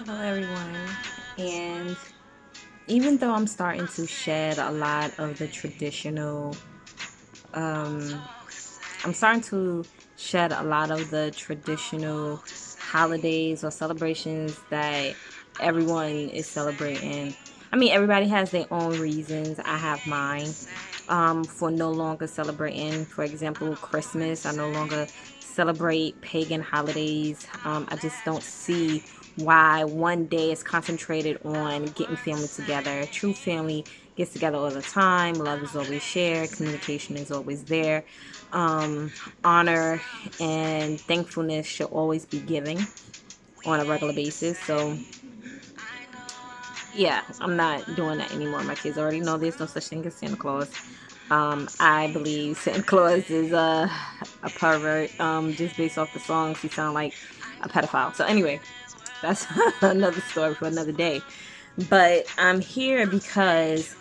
Hello, everyone. And even though I'm starting to shed a lot of the traditional, um, I'm starting to shed a lot of the traditional holidays or celebrations that everyone is celebrating. I mean, everybody has their own reasons. I have mine for no longer celebrating. For example, Christmas. I no longer celebrate pagan holidays. I just don't see why one day is concentrated on getting family together. True family gets together all the time. Love is always shared. Communication is always there. Honor and thankfulness should always be given on a regular basis. So yeah, I'm not doing that anymore. My kids already know there's no such thing as Santa Claus. I believe Santa Claus is a pervert. Just based off the songs, he sounds like a pedophile. So anyway, that's another story for another day. But I'm here because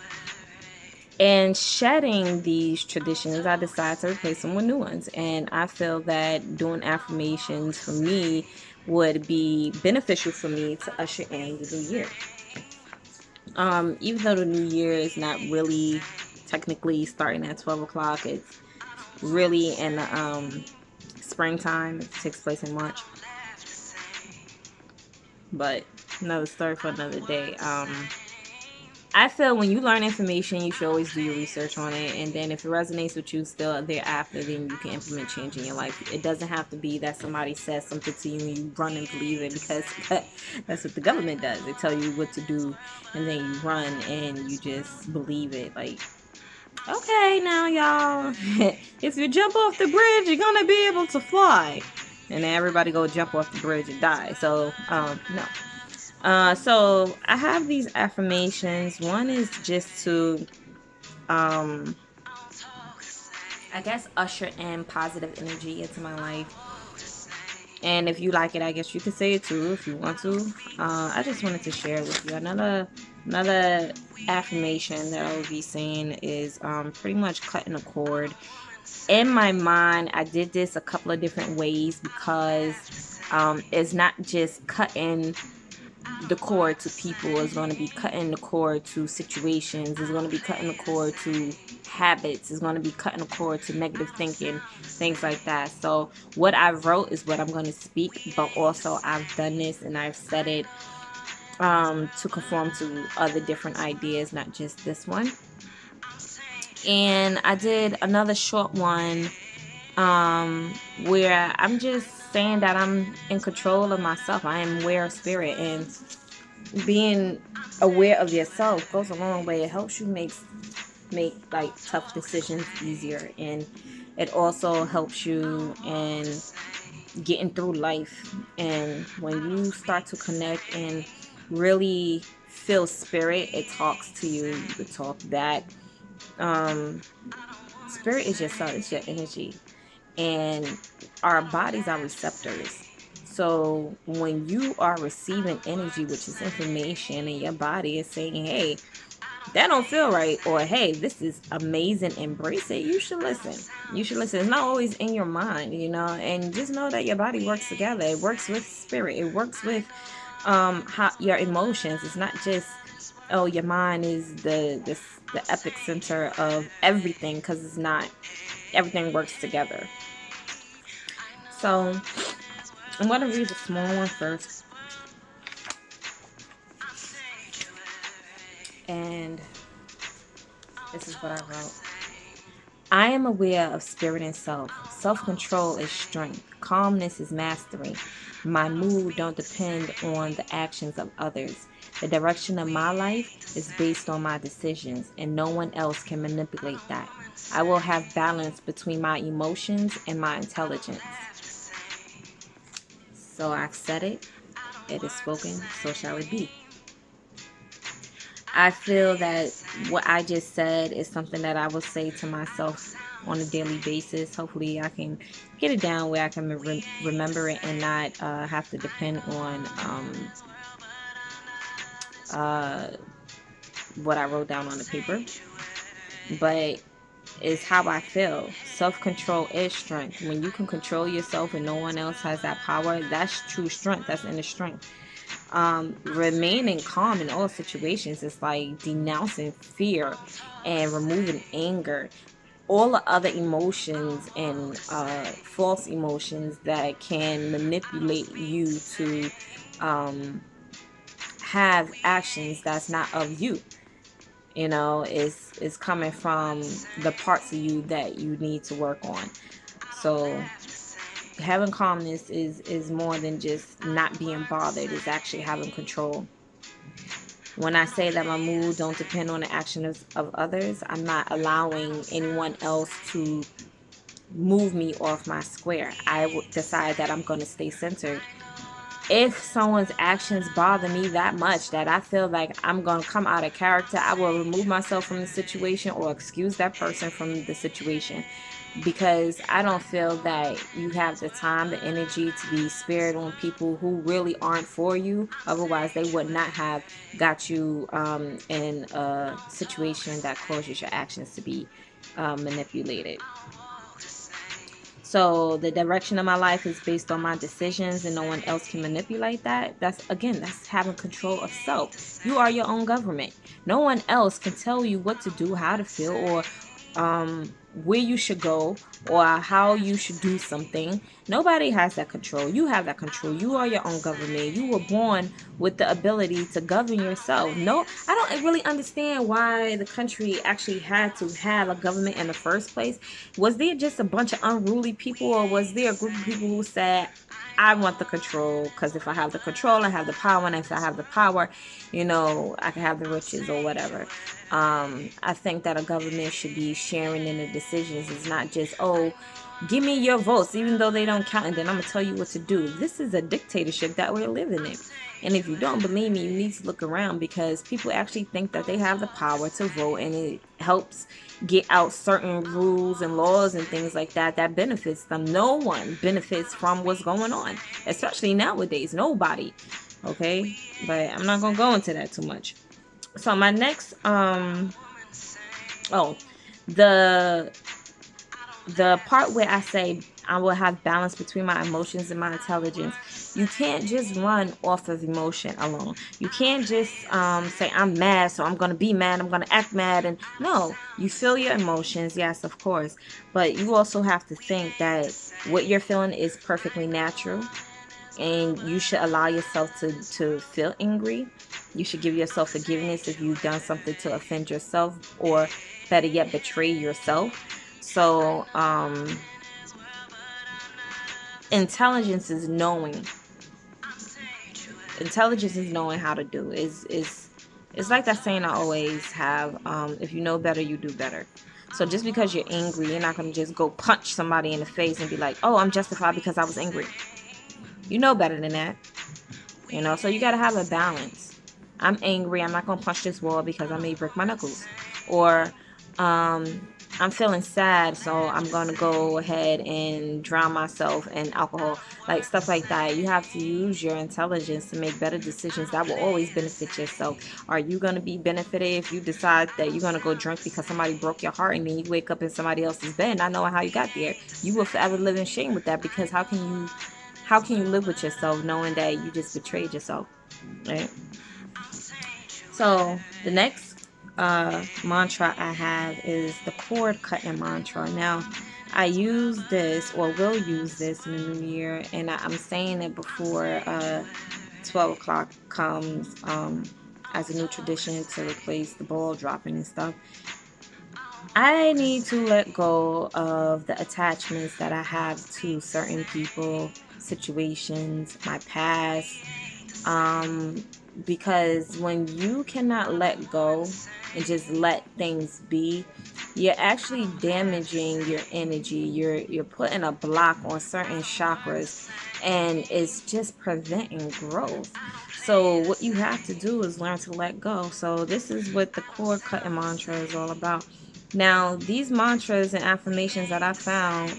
in shedding these traditions, I decided to replace them with new ones. And I feel that doing affirmations for me would be beneficial for me to usher in the new year. Even though the new year is not really technically starting at 12 o'clock, it's really in the springtime. It takes place in March. But another story for another day. I feel when you learn information, you should always do your research on it. And then if it resonates with you still thereafter, then you can implement change in your life. It doesn't have to be that somebody says something to you and you run and believe it, because that's what the government does. They tell you what to do and then you run and you just believe it. Like, okay, now y'all, if you jump off the bridge, you're going to be able to fly. And then everybody go jump off the bridge and die. So, no. So I have these affirmations. One is just to, um, I guess, usher in positive energy into my life. And if you like it, I guess you could say it too if you want to. I just wanted to share with you another affirmation that I will be saying is pretty much cutting a cord. In my mind, I did this a couple of different ways because it's not just cutting the cord to people, is going to be cutting the cord to situations, is going to be cutting the cord to habits, is going to be cutting the cord to negative thinking, things like that. So what I wrote is what I'm going to speak, but also I've done this and I've said it to conform to other different ideas, not just this one. And I did another short one where I'm just saying that I'm in control of myself. I am aware of spirit, and being aware of yourself goes a long way. It helps you make like tough decisions easier, and it also helps you in getting through life. And when you start to connect and really feel spirit, it talks to you. You could talk back. um Spirit is yourself, it's your energy, and our bodies are receptors. So when you are receiving energy, which is information, and your body is saying, hey, that don't feel right, or hey, this is amazing, embrace it, you should listen. You should listen. It's not always in your mind, and just know that your body works together. It works with spirit. It works with how your emotions. It's not just, oh, your mind is the epic center of everything, because it's not. Everything works together. So I'm going to read the small one first. And this is what I wrote. I am aware of spirit and self. Self-control is strength. Calmness is mastery. My mood don't depend on the actions of others. The direction of my life is based on my decisions, and no one else can manipulate that. I will have balance between my emotions and my intelligence. So I've said it. It is spoken. So shall it be. I feel that what I just said is something that I will say to myself on a daily basis. Hopefully, I can get it down where I can remember it and not have to depend on uh, what I wrote down on the paper. But it's how I feel. Self control is strength. When you can control yourself and no one else has that power, that's true strength. That's inner strength. Remaining calm in all situations is like denouncing fear and removing anger, all the other emotions and false emotions that can manipulate you to have actions that's not of you. Is coming from the parts of you that you need to work on. So having calmness is more than just not being bothered. It's actually having control. When I say that my mood don't depend on the actions of others, I'm not allowing anyone else to move me off my square. I would decide that I'm going to stay centered. If someone's actions bother me that much that I feel like I'm going to come out of character, I will remove myself from the situation or excuse that person from the situation, because I don't feel that you have the time, the energy to be spared on people who really aren't for you. Otherwise, they would not have got you in a situation that causes your actions to be manipulated. So the direction of my life is based on my decisions, and no one else can manipulate that. That's having control of self. You are your own government. No one else can tell you what to do, how to feel, or where you should go, or how you should do something. Nobody has that control. You have that control. You are your own government. You were born with the ability to govern yourself. No, I don't really understand why the country actually had to have a government in the first place. Was there just a bunch of unruly people, or was there a group of people who said, I want the control, because if I have the control, I have the power, and if I have the power, I can have the riches or whatever. I think that a government should be sharing in the decisions. It's not just, oh, give me your votes, even though they don't count, and then I'm going to tell you what to do. This is a dictatorship that we're living in. And if you don't believe me, you need to look around, because people actually think that they have the power to vote, and it helps get out certain rules and laws and things like that benefits them. No one benefits from what's going on, especially nowadays. Nobody. Okay? But I'm not going to go into that too much. So my next the part where I say I will have balance between my emotions and my intelligence. You can't just run off of emotion alone. You can't just say I'm mad, so I'm going to be mad, I'm going to act mad. And no, you feel your emotions, yes, of course. But you also have to think that what you're feeling is perfectly natural. And you should allow yourself to feel angry. You should give yourself forgiveness if you've done something to offend yourself, or better yet, betray yourself. So, intelligence is knowing. Intelligence is knowing how to do. It's like that saying I always have. If you know better, you do better. So just because you're angry, you're not going to just go punch somebody in the face and be like, oh, I'm justified because I was angry. You know better than that. So you got to have a balance. I'm angry. I'm not going to punch this wall because I may break my knuckles. Or I'm feeling sad, so I'm going to go ahead and drown myself in alcohol. Like stuff like that. You have to use your intelligence to make better decisions that will always benefit yourself. Are you going to be benefited if you decide that you're going to go drink because somebody broke your heart, and then you wake up in somebody else's bed, not knowing how you got there? You will forever live in shame with that, because how can you live with yourself knowing that you just betrayed yourself, right? So the next mantra I have is the cord cutting mantra. Now, I use this, or will use this, in the new year, and I'm saying it before 12 o'clock comes, as a new tradition to replace the ball dropping and stuff. I need to let go of the attachments that I have to certain people, situations, my past. Because when you cannot let go and just let things be, you're actually damaging your energy. You're putting a block on certain chakras, and it's just preventing growth. So what you have to do is learn to let go. So this is what the cord cutting mantra is all about. Now, these mantras and affirmations that I found,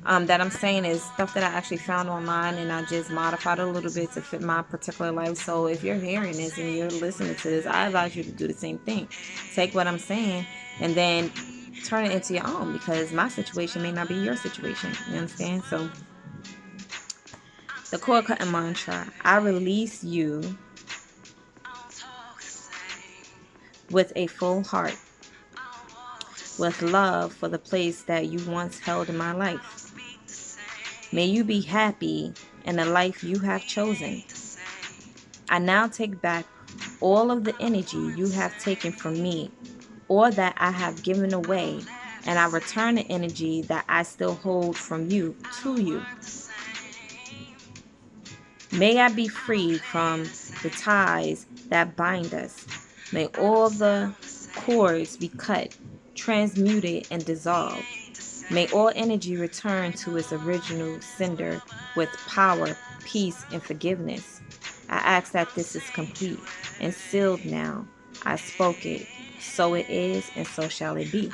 that I'm saying, is stuff that I actually found online, and I just modified a little bit to fit my particular life. So if you're hearing this and you're listening to this, I advise you to do the same thing. Take what I'm saying and then turn it into your own, because my situation may not be your situation. You understand? So The cord cutting mantra: I release you with a full heart, with love for the place that you once held in my life. May you be happy in the life you have chosen. I now take back all of the energy you have taken from me or that I have given away, and I return the energy that I still hold from you to you. May I be free from the ties that bind us. May all the cords be cut, transmuted, and dissolved. May all energy return to its original sender with power, peace, and forgiveness. I ask that this is complete and sealed now. I spoke it, so it is, and so shall it be.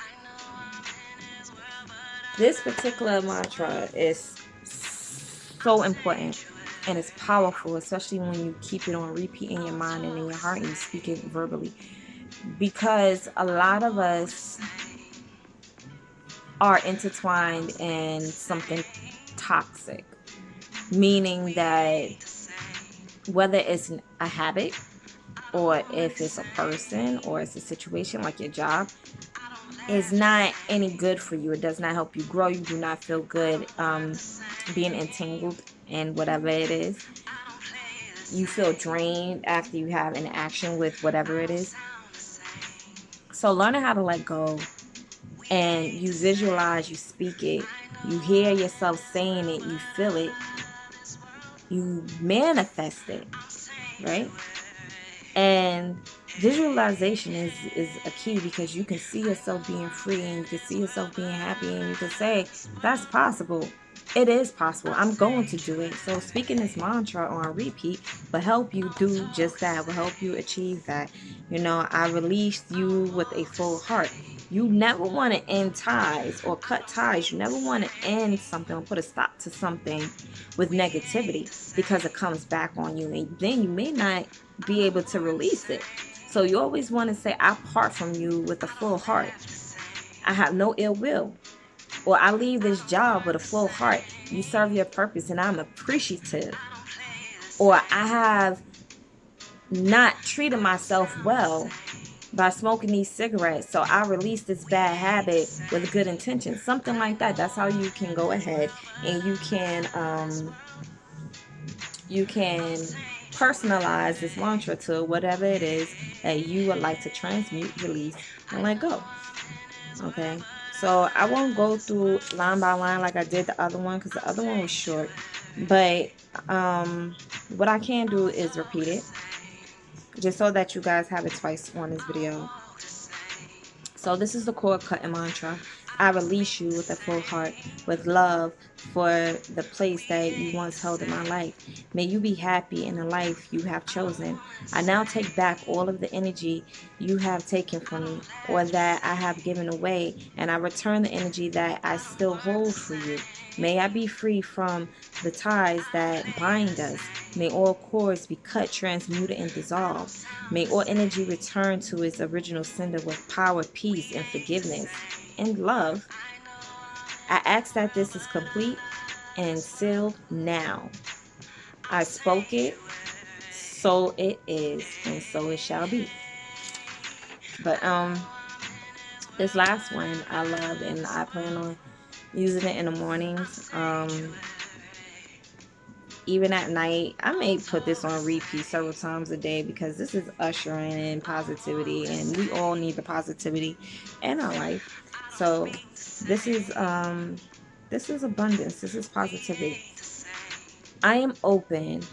This particular mantra is so important and it's powerful, especially when you keep it on repeat in your mind and in your heart and you speak it verbally. Because a lot of us are intertwined in something toxic, meaning that whether it's a habit or if it's a person or it's a situation like your job, is not any good for you. It does not help you grow. You do not feel good being entangled in whatever it is. You feel drained after you have an action with whatever it is. So learning how to let go, and you visualize, you speak it, you hear yourself saying it, you feel it, you manifest it, right? And visualization is a key, because you can see yourself being free and you can see yourself being happy, and you can say, that's possible. It is possible. I'm going to do it. So speaking this mantra on repeat will help you do just that, will help you achieve that. I release you with a full heart. You never want to end ties or cut ties. You never want to end something or put a stop to something with negativity, because it comes back on you, and then you may not be able to release it. So you always want to say, I part from you with a full heart. I have no ill will. Or I leave this job with a full heart. You serve your purpose and I'm appreciative. Or I have not treated myself well by smoking these cigarettes, so I release this bad habit with good intention. Something like that. That's how you can go ahead and you can personalize this mantra to whatever it is that you would like to transmute, release, and let go. Okay, so I won't go through line by line like I did the other one, because the other one was short. But what I can do is repeat it, just so that you guys have it twice on this video. So this is the cord cutting mantra. I release you with a full heart, with love for the place that you once held in my life. May you be happy in the life you have chosen. I now take back all of the energy you have taken from me or that I have given away, and I return the energy that I still hold for you. May I be free from the ties that bind us. May all cords be cut, transmuted, and dissolved. May all energy return to its original sender with power, peace, and forgiveness and love. I ask that this is complete and sealed now. I spoke it, so it is, and so it shall be. But this last one I love, and I plan on using it in the mornings. Even at night, I may put this on repeat several times a day, because this is ushering in positivity, and we all need the positivity in our life. So this is abundance. This is positivity. I am open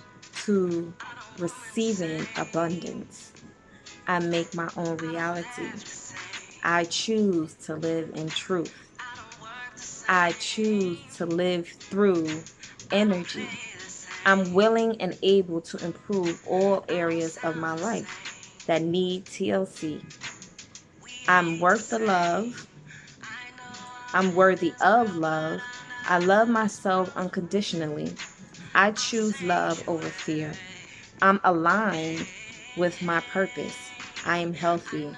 to receiving abundance. I make my own reality. I choose to live in truth. I choose to live through energy. I'm willing and able to improve all areas of my life that need TLC. I'm worth the love. I'm worthy of love. I love myself unconditionally. I choose love over fear. I'm aligned with my purpose. I am healthy.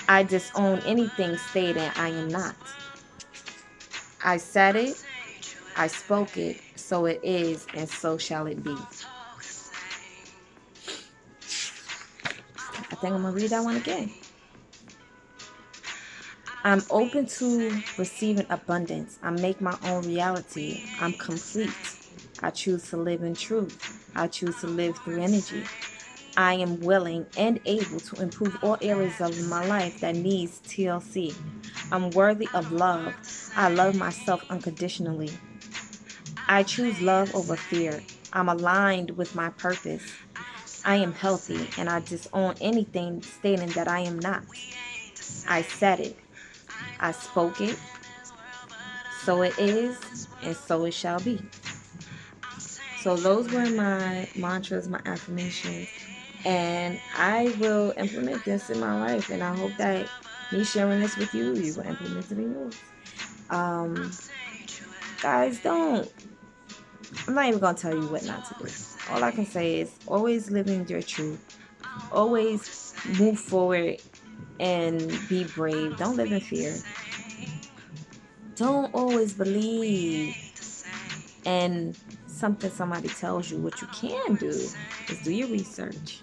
I disown anything stating I am not. I said it. I spoke it. So it is, and so shall it be. I think I'm going to read that one again. I'm open to receiving abundance. I make my own reality. I'm complete. I choose to live in truth. I choose to live through energy. I am willing and able to improve all areas of my life that needs TLC. I'm worthy of love. I love myself unconditionally. I choose love over fear. I'm aligned with my purpose. I am healthy and I disown anything stating that I am not. I said it. I spoke it. So it is, and so it shall be. So those were my mantras, my affirmations, and I will implement this in my life. And I hope that me sharing this with you, you will implement it in yours. Guys, don't. I'm not even gonna tell you what not to do. All I can say is always live in your truth. Always move forward and be brave. Don't live in fear. Don't always believe in something somebody tells you. What you can do is do your research.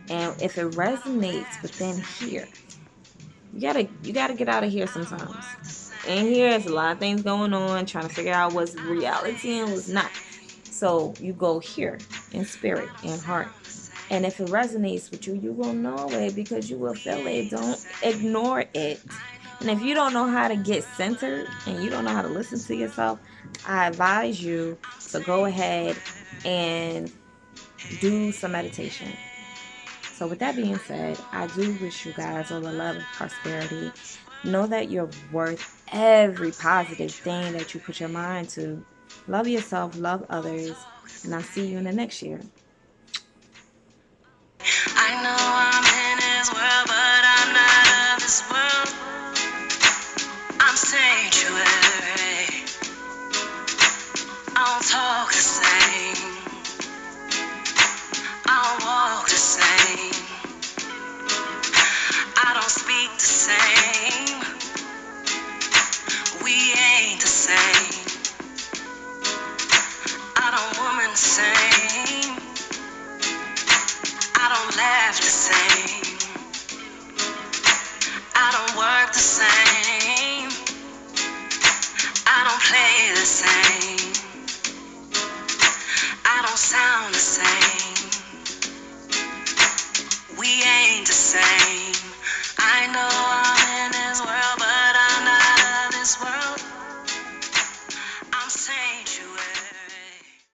And if it resonates within here, you gotta get out of here sometimes. And here there's a lot of things going on, trying to figure out what's reality and what's not. So you go here in spirit and heart. And if it resonates with you, you will know it because you will feel it. Don't ignore it. And if you don't know how to get centered and you don't know how to listen to yourself, I advise you to go ahead and do some meditation. So with that being said, I do wish you guys all the love and prosperity. Know that you're worth every positive thing that you put your mind to. Love yourself, love others, and I'll see you in the next year. I know I'm in this world, but I'm not of this world. I'm sanctuary. I don't talk the same. I don't walk the same. I don't speak the same. We ain't the same. I don't woman the same. I don't laugh the same. I don't work the same. I don't play the same. I don't sound the same. We ain't the same.